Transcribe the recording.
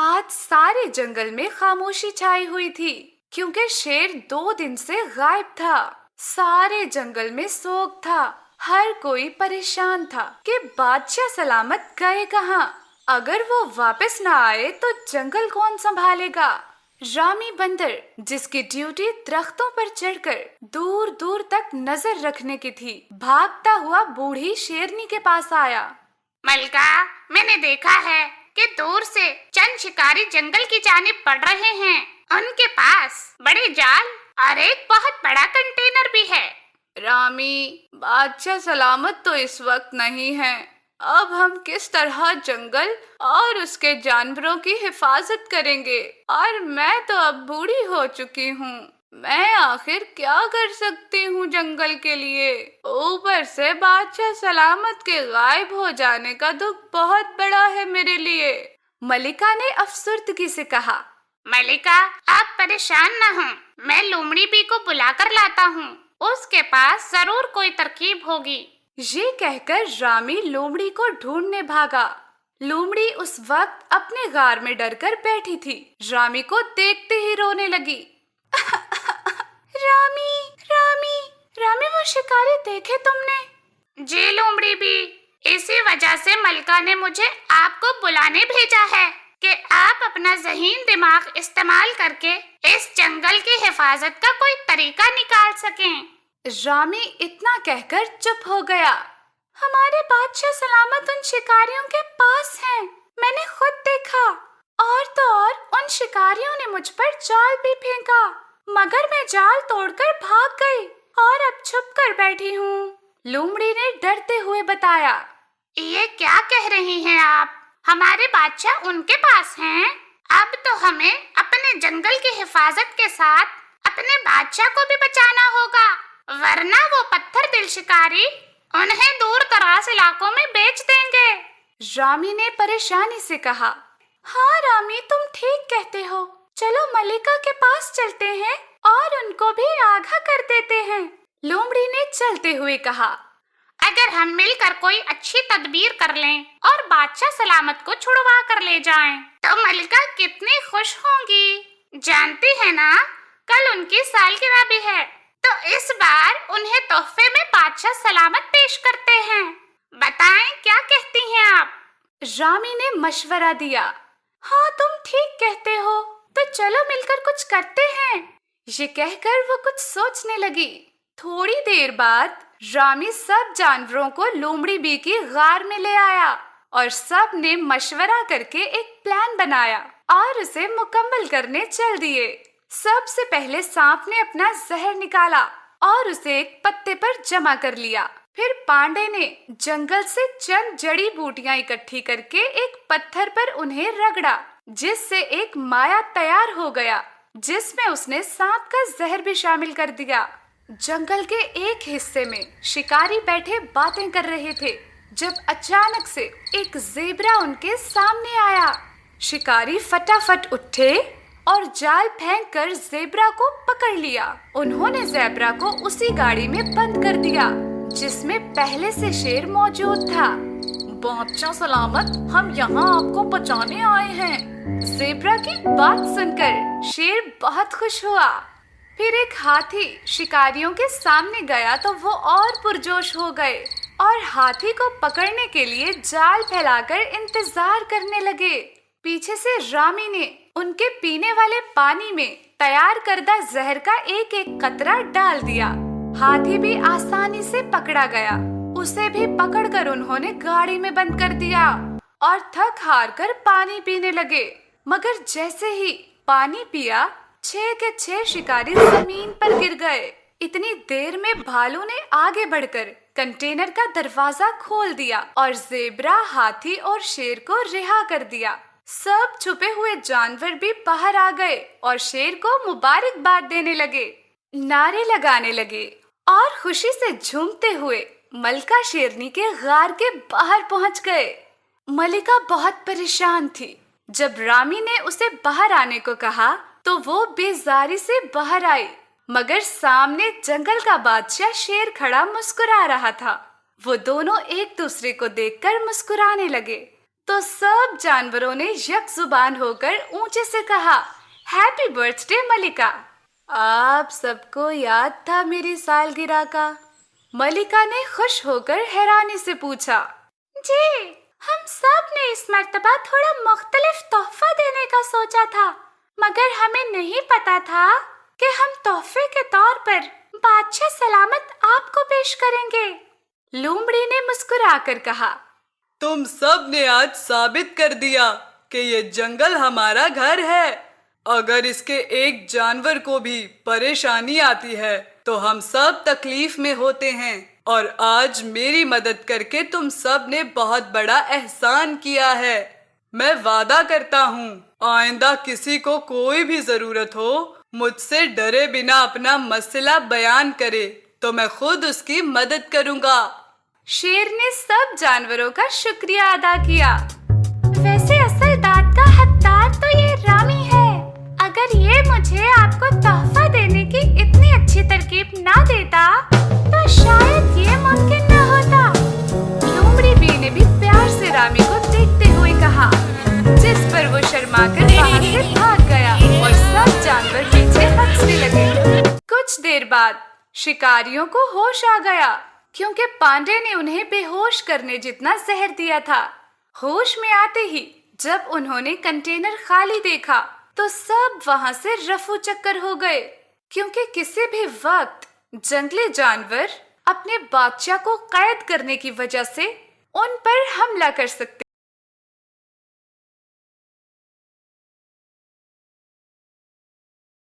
आज सारे जंगल में खामोशी छाई हुई थी क्योंकि शेर 2 दिन से गायब था। सारे जंगल में सोग था। हर कोई परेशान था कि बादशाह सलामत गए कहाँ। अगर वो वापस ना आए तो जंगल कौन संभालेगा। रामी बंदर, जिसकी ड्यूटी दरख्तों पर चढ़कर दूर दूर तक नजर रखने की थी, भागता हुआ बूढ़ी शेरनी के पास आया। मलका, मैंने देखा है कि दूर से चंद शिकारी जंगल की जानिब बढ़ रहे हैं। उनके पास बड़े जाल और एक बहुत बड़ा कंटेनर भी है। रामी, बादशाह सलामत तो इस वक्त नहीं है। अब हम किस तरह जंगल और उसके जानवरों की हिफाजत करेंगे? और मैं तो अब बूढ़ी हो चुकी हूँ। मैं आखिर क्या कर सकती हूँ जंगल के लिए? ऊपर से बादशाह सलामत के गायब हो जाने का दुख बहुत बड़ा है मेरे लिए। मलिका ने अफसुर्दगी से कहा। मलिका, आप परेशान न हो, मैं लोमड़ी बी को बुलाकर लाता हूँ। उसके पास जरूर कोई तरकीब होगी। ये कहकर रामी लोमड़ी को ढूंढने भागा। लोमड़ी उस वक्त अपने गार में डरकर बैठी थी। रामी को देखते ही रोने लगी। रामी, रामी, रामी, वो शिकारी देखे तुमने? जी लोमड़ी बी, इसी वजह से मलका ने मुझे आपको बुलाने भेजा है कि आप अपना ज़हीन दिमाग इस्तेमाल करके इस जंगल की हिफाजत का कोई तरीका निकाल सकें। रामी इतना कहकर चुप हो गया। हमारे बादशाह सलामत उन शिकारियों के पास हैं। मैंने खुद देखा। और तो और उन शिकारियों ने मुझ पर जाल भी फेंका, मगर मैं जाल तोड़कर भाग गई और अब छुप कर बैठी हूँ। लोमड़ी ने डरते हुए बताया। ये क्या कह रही हैं आप? हमारे बादशाह उनके पास हैं। अब तो हमें अपने जंगल की हिफाजत के साथ अपने बादशाह को भी बचाना होगा, वरना वो पत्थर दिल शिकारी उन्हें दूर दराज इलाकों में बेच देंगे। रामी ने परेशानी से कहा। हाँ रामी, तुम ठीक कहते हो। चलो मलिका के पास चलते हैं और उनको भी आगाह कर देते हैं। लोमड़ी ने चलते हुए कहा। अगर हम मिलकर कोई अच्छी तदबीर कर लें और बादशाह सलामत को छुड़वा कर ले जाएं, तो मलिका कितनी खुश होंगी। जानती है ना, कल उनकी सालगिरह भी है, तो इस बार उन्हें तोहफे में बादशाह सलामत पेश करते हैं। बताएं, क्या कहती हैं आप? रामी ने मशवरा दिया। हाँ, तुम ठीक कहते हो, तो चलो मिलकर कुछ करते हैं। ये कहकर वो कुछ सोचने लगी। थोड़ी देर बाद रामी सब जानवरों को लोमड़ी बी की गार में ले आया और सब ने मशवरा करके एक प्लान बनाया और उसे मुकम्मल करने चल दिए। सबसे पहले सांप ने अपना जहर निकाला और उसे एक पत्ते पर जमा कर लिया। फिर पांडे ने जंगल से चंद जड़ी बूटियां इकट्ठी करके एक पत्थर पर उन्हें रगड़ा, जिससे एक माया तैयार हो गया, जिसमें उसने सांप का जहर भी शामिल कर दिया। जंगल के एक हिस्से में शिकारी बैठे बातें कर रहे थे जब अचानक से एक ज़ेब्रा उनके सामने आया। शिकारी फटाफट उठे और जाल फेंककर ज़ेब्रा को पकड़ लिया। उन्होंने ज़ेब्रा को उसी गाड़ी में बंद कर दिया जिसमें पहले से शेर मौजूद था। बादशाह सलामत, हम यहाँ आपको बचाने आए हैं। ज़ेब्रा की बात सुनकर शेर बहुत खुश हुआ। फिर एक हाथी शिकारियों के सामने गया तो वो और पुरजोश हो गए और हाथी को पकड़ने के लिए जाल फैलाकर इंतजार करने लगे। पीछे से रामी ने उनके पीने वाले पानी में तैयार करदा जहर का एक एक कतरा डाल दिया। हाथी भी आसानी से पकड़ा गया। उसे भी पकड़कर उन्होंने गाड़ी में बंद कर दिया और थक हार कर पानी पीने लगे। मगर जैसे ही पानी पिया, 6 के 6 शिकारी जमीन पर गिर गए। इतनी देर में भालू ने आगे बढ़कर कंटेनर का दरवाजा खोल दिया और ज़ेब्रा, हाथी और शेर को रिहा कर दिया। सब छुपे हुए जानवर भी बाहर आ गए और शेर को मुबारकबाद देने लगे, नारे लगाने लगे और खुशी से झूमते हुए मलिका शेरनी के गार के बाहर पहुंच गए। मलिका बहुत परेशान थी। जब रामी ने उसे बाहर आने को कहा तो वो बेजारी से बाहर आई, मगर सामने जंगल का बादशाह शेर खड़ा मुस्कुरा रहा था। वो दोनों एक दूसरे को देखकर मुस्कुराने लगे। तो सब जानवरों ने यक जुबान होकर ऊंचे से कहा, हैप्पी बर्थडे मलिका। आप सबको याद था मेरी सालगिरह का? मलिका ने खुश होकर हैरानी से पूछा। जी, हम सब ने इस मर्तबा थोड़ा मुख्तलिफ तोहफा देने का सोचा था, मगर हमें नहीं पता था कि हम तोहफे के तौर पर बादशाह सलामत आपको पेश करेंगे। लोमड़ी ने मुस्कुराकर कहा, तुम सब ने आज साबित कर दिया कि ये जंगल हमारा घर है। अगर इसके एक जानवर को भी परेशानी आती है तो हम सब तकलीफ में होते हैं, और आज मेरी मदद करके तुम सब ने बहुत बड़ा एहसान किया है। मैं वादा करता हूँ, आइंदा किसी को कोई भी जरूरत हो, मुझसे डरे बिना अपना मसला बयान करे तो मैं खुद उसकी मदद करूँगा। शेर ने सब जानवरों का शुक्रिया अदा किया। वैसे असल दाद का हकदार तो ये रामी है। अगर ये मुझे आपको तोहफा देने की इतनी अच्छी तरकीब ना देता तो शायद ये मुमकिन न होता। लोमड़ी बी ने भी प्यार से रामी को देखते हुए कहा, जिस पर वो शर्माकर वहां से भाग गया और सब जानवर पीछे हंसने लगे। कुछ देर बाद शिकारियों को होश आ गया, क्योंकि पांडे ने उन्हें बेहोश करने जितना जहर दिया था। होश में आते ही जब उन्होंने कंटेनर खाली देखा तो सब वहां से रफू चक्कर हो गए, क्योंकि किसी भी वक्त जंगली जानवर अपने बादशाह को कैद करने की वजह से उन पर हमला कर सकते